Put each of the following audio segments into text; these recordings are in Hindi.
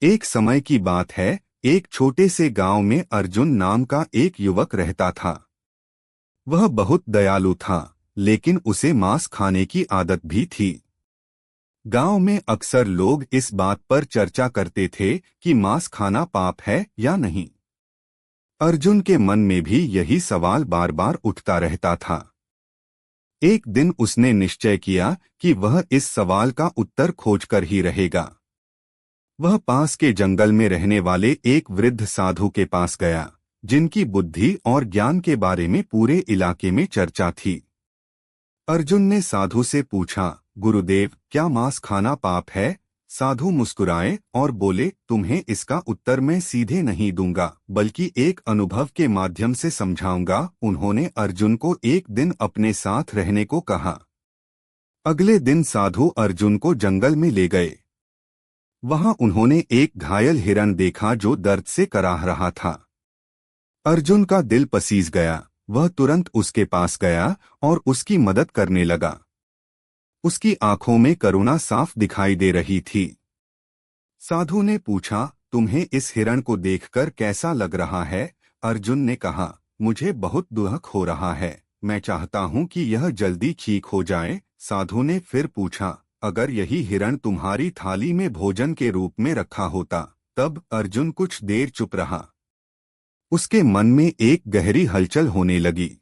एक समय की बात है। एक छोटे से गांव में अर्जुन नाम का एक युवक रहता था। वह बहुत दयालु था, लेकिन उसे मांस खाने की आदत भी थी। गांव में अक्सर लोग इस बात पर चर्चा करते थे कि मांस खाना पाप है या नहीं। अर्जुन के मन में भी यही सवाल बार बार उठता रहता था। एक दिन उसने निश्चय किया कि वह इस सवाल का उत्तर खोजकर ही रहेगा। वह पास के जंगल में रहने वाले एक वृद्ध साधु के पास गया, जिनकी बुद्धि और ज्ञान के बारे में पूरे इलाके में चर्चा थी। अर्जुन ने साधु से पूछा, गुरुदेव, क्या मांस खाना पाप है? साधु मुस्कुराए और बोले, तुम्हें इसका उत्तर मैं सीधे नहीं दूंगा, बल्कि एक अनुभव के माध्यम से समझाऊंगा। उन्होंने अर्जुन को एक दिन अपने साथ रहने को कहा। अगले दिन साधु अर्जुन को जंगल में ले गए। वहां उन्होंने एक घायल हिरण देखा जो दर्द से कराह रहा था। अर्जुन का दिल पसीज गया। वह तुरंत उसके पास गया और उसकी मदद करने लगा। उसकी आंखों में करुणा साफ दिखाई दे रही थी। साधु ने पूछा, तुम्हें इस हिरण को देखकर कैसा लग रहा है? अर्जुन ने कहा, मुझे बहुत दुख हो रहा है। मैं चाहता हूं कि यह जल्दी ठीक हो जाए। साधु ने फिर पूछा, अगर यही हिरण तुम्हारी थाली में भोजन के रूप में रखा होता? तब अर्जुन कुछ देर चुप रहा। उसके मन में एक गहरी हलचल होने लगी।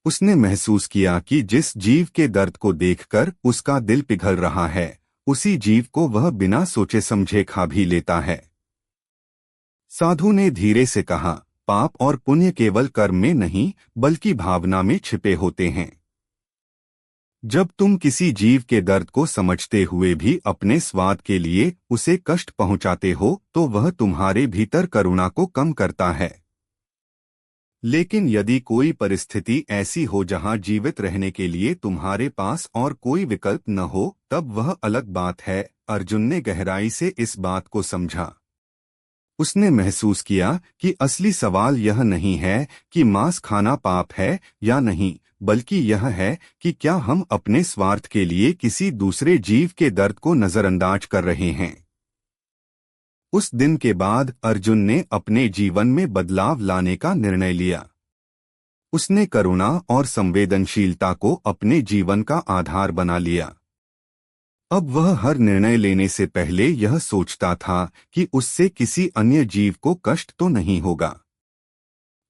उसने महसूस किया कि जिस जीव के दर्द को देखकर उसका दिल पिघल रहा है, उसी जीव को वह बिना सोचे समझे खा भी लेता है। साधु ने धीरे से कहा, पाप और पुण्य केवल कर्म में नहीं, बल्कि भावना में छिपे होते हैं। जब तुम किसी जीव के दर्द को समझते हुए भी अपने स्वाद के लिए उसे कष्ट पहुंचाते हो, तो वह तुम्हारे भीतर करुणा को कम करता है। लेकिन यदि कोई परिस्थिति ऐसी हो जहां जीवित रहने के लिए तुम्हारे पास और कोई विकल्प न हो, तब वह अलग बात है। अर्जुन ने गहराई से इस बात को समझा। उसने महसूस किया कि असली सवाल यह नहीं है कि मांस खाना पाप है या नहीं, बल्कि यह है कि क्या हम अपने स्वार्थ के लिए किसी दूसरे जीव के दर्द को नजरअंदाज कर रहे हैं। उस दिन के बाद अर्जुन ने अपने जीवन में बदलाव लाने का निर्णय लिया। उसने करुणा और संवेदनशीलता को अपने जीवन का आधार बना लिया। अब वह हर निर्णय लेने से पहले यह सोचता था कि उससे किसी अन्य जीव को कष्ट तो नहीं होगा।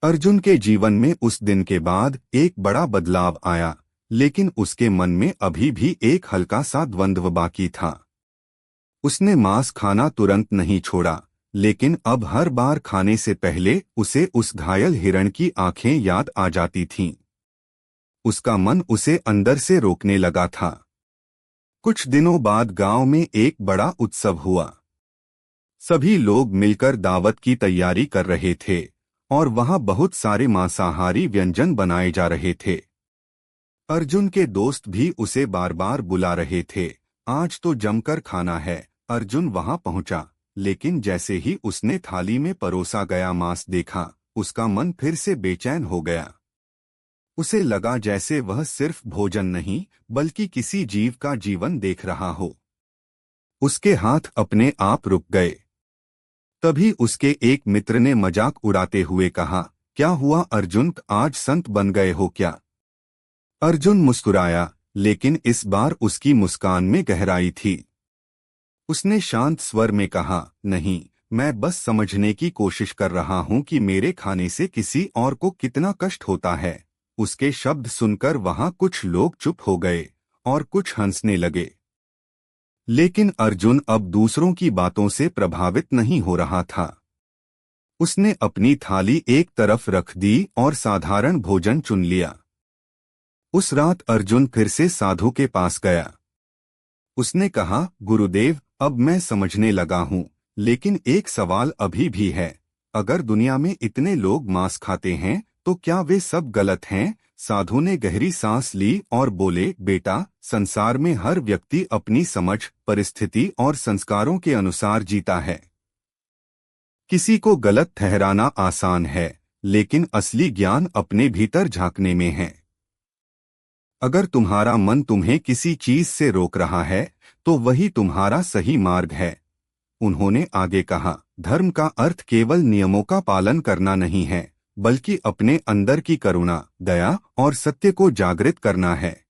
अर्जुन के जीवन में उस दिन के बाद एक बड़ा बदलाव आया, लेकिन उसके मन में अभी भी एक हल्का सा द्वंद्व बाकी था। उसने मांस खाना तुरंत नहीं छोड़ा, लेकिन अब हर बार खाने से पहले उसे उस घायल हिरण की आंखें याद आ जाती थीं। उसका मन उसे अंदर से रोकने लगा था। कुछ दिनों बाद गांव में एक बड़ा उत्सव हुआ। सभी लोग मिलकर दावत की तैयारी कर रहे थे और वहां बहुत सारे मांसाहारी व्यंजन बनाए जा रहे थे। अर्जुन के दोस्त भी उसे बार बार बुला रहे थे। आज तो जमकर खाना है। अर्जुन वहां पहुंचा, लेकिन जैसे ही उसने थाली में परोसा गया मांस देखा, उसका मन फिर से बेचैन हो गया। उसे लगा जैसे वह सिर्फ भोजन नहीं, बल्कि किसी जीव का जीवन देख रहा हो। उसके हाथ अपने आप रुक गए। तभी उसके एक मित्र ने मजाक उड़ाते हुए कहा, क्या हुआ अर्जुन, आज संत बन गए हो क्या? अर्जुन मुस्कुराया, लेकिन इस बार उसकी मुस्कान में गहराई थी। उसने शांत स्वर में कहा, नहीं, मैं बस समझने की कोशिश कर रहा हूं कि मेरे खाने से किसी और को कितना कष्ट होता है। उसके शब्द सुनकर वहां कुछ लोग चुप हो गए और कुछ हंसने लगे। लेकिन अर्जुन अब दूसरों की बातों से प्रभावित नहीं हो रहा था। उसने अपनी थाली एक तरफ रख दी और साधारण भोजन चुन लिया। उस रात अर्जुन फिर से साधु के पास गया। उसने कहा, गुरुदेव, अब मैं समझने लगा हूं, लेकिन एक सवाल अभी भी है। अगर दुनिया में इतने लोग मांस खाते हैं, तो क्या वे सब गलत हैं? साधु ने गहरी सांस ली और बोले, बेटा, संसार में हर व्यक्ति अपनी समझ, परिस्थिति और संस्कारों के अनुसार जीता है। किसी को गलत ठहराना आसान है, लेकिन असली ज्ञान अपने भीतर झांकने में है। अगर तुम्हारा मन तुम्हें किसी चीज से रोक रहा है, तो वही तुम्हारा सही मार्ग है। उन्होंने आगे कहा, धर्म का अर्थ केवल नियमों का पालन करना नहीं है, बल्कि अपने अंदर की करुणा, दया और सत्य को जागृत करना है।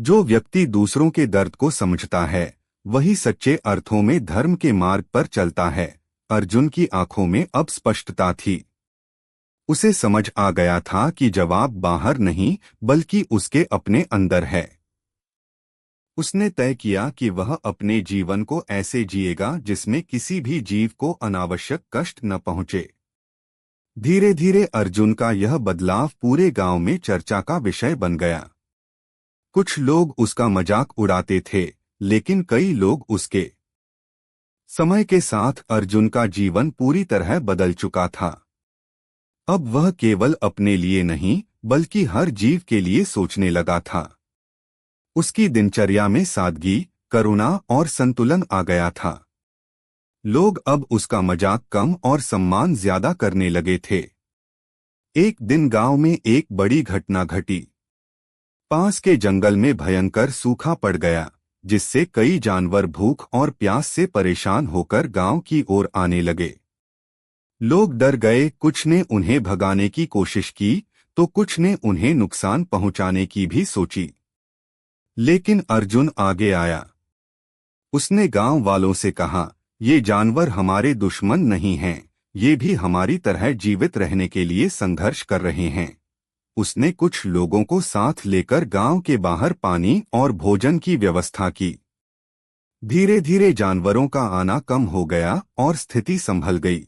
जो व्यक्ति दूसरों के दर्द को समझता है, वही सच्चे अर्थों में धर्म के मार्ग पर चलता है। अर्जुन की आंखों में अब स्पष्टता थी। उसे समझ आ गया था कि जवाब बाहर नहीं, बल्कि उसके अपने अंदर है। उसने तय किया कि वह अपने जीवन को ऐसे जिएगा जिसमें किसी भी जीव को अनावश्यक कष्ट न पहुंचे। धीरे धीरे अर्जुन का यह बदलाव पूरे गांव में चर्चा का विषय बन गया। कुछ लोग उसका मजाक उड़ाते थे, लेकिन कई लोग उसके। समय के साथ अर्जुन का जीवन पूरी तरह बदल चुका था। अब वह केवल अपने लिए नहीं, बल्कि हर जीव के लिए सोचने लगा था। उसकी दिनचर्या में सादगी, करुणा और संतुलन आ गया था। लोग अब उसका मजाक कम और सम्मान ज्यादा करने लगे थे। एक दिन गांव में एक बड़ी घटना घटी। पास के जंगल में भयंकर सूखा पड़ गया, जिससे कई जानवर भूख और प्यास से परेशान होकर गांव की ओर आने लगे। लोग डर गए, कुछ ने उन्हें भगाने की कोशिश की, तो कुछ ने उन्हें नुकसान पहुंचाने की भी सोची। लेकिन अर्जुन आगे आया। उसने गांव वालों से कहा, ये जानवर हमारे दुश्मन नहीं हैं, ये भी हमारी तरह जीवित रहने के लिए संघर्ष कर रहे हैं। उसने कुछ लोगों को साथ लेकर गांव के बाहर पानी और भोजन की व्यवस्था की। धीरे धीरे जानवरों का आना कम हो गया और स्थिति संभल गई।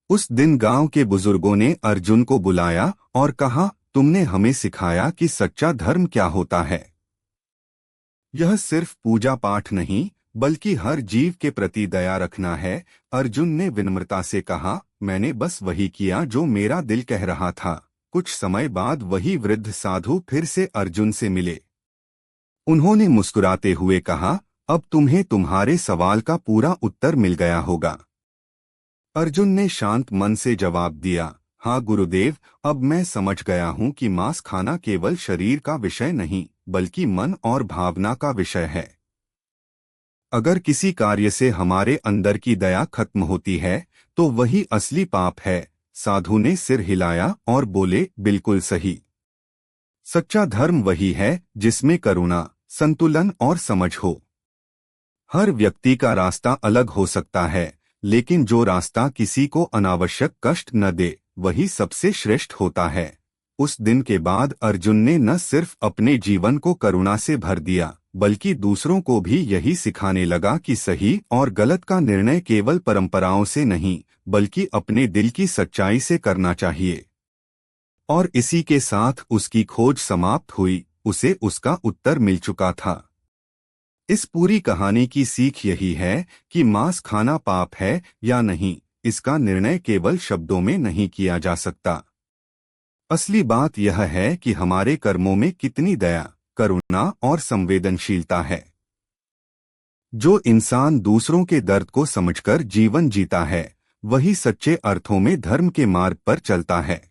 उस दिन गांव के बुजुर्गों ने अर्जुन को बुलाया और कहा, तुमने हमें सिखाया कि सच्चा धर्म क्या होता है। यह सिर्फ पूजा पाठ नहीं, बल्कि हर जीव के प्रति दया रखना है। अर्जुन ने विनम्रता से कहा, मैंने बस वही किया जो मेरा दिल कह रहा था। कुछ समय बाद वही वृद्ध साधु फिर से अर्जुन से मिले। उन्होंने मुस्कुराते हुए कहा, अब तुम्हें तुम्हारे सवाल का पूरा उत्तर मिल गया होगा। अर्जुन ने शांत मन से जवाब दिया, हाँ गुरुदेव, अब मैं समझ गया हूँ कि मांस खाना केवल शरीर का विषय नहीं, बल्कि मन और भावना का विषय है। अगर किसी कार्य से हमारे अंदर की दया खत्म होती है, तो वही असली पाप है। साधु ने सिर हिलाया और बोले, बिल्कुल सही। सच्चा धर्म वही है जिसमें करुणा, संतुलन और समझ हो। हर व्यक्ति का रास्ता अलग हो सकता है, लेकिन जो रास्ता किसी को अनावश्यक कष्ट न दे, वही सबसे श्रेष्ठ होता है। उस दिन के बाद अर्जुन ने न सिर्फ अपने जीवन को करुणा से भर दिया, बल्कि दूसरों को भी यही सिखाने लगा कि सही और गलत का निर्णय केवल परंपराओं से नहीं, बल्कि अपने दिल की सच्चाई से करना चाहिए। और इसी के साथ उसकी खोज समाप्त हुई, उसे उसका उत्तर मिल चुका था। इस पूरी कहानी की सीख यही है कि मांस खाना पाप है या नहीं, इसका निर्णय केवल शब्दों में नहीं किया जा सकता। असली बात यह है कि हमारे कर्मों में कितनी दया, करुणा और संवेदनशीलता है। जो इंसान दूसरों के दर्द को समझकर जीवन जीता है, वही सच्चे अर्थों में धर्म के मार्ग पर चलता है।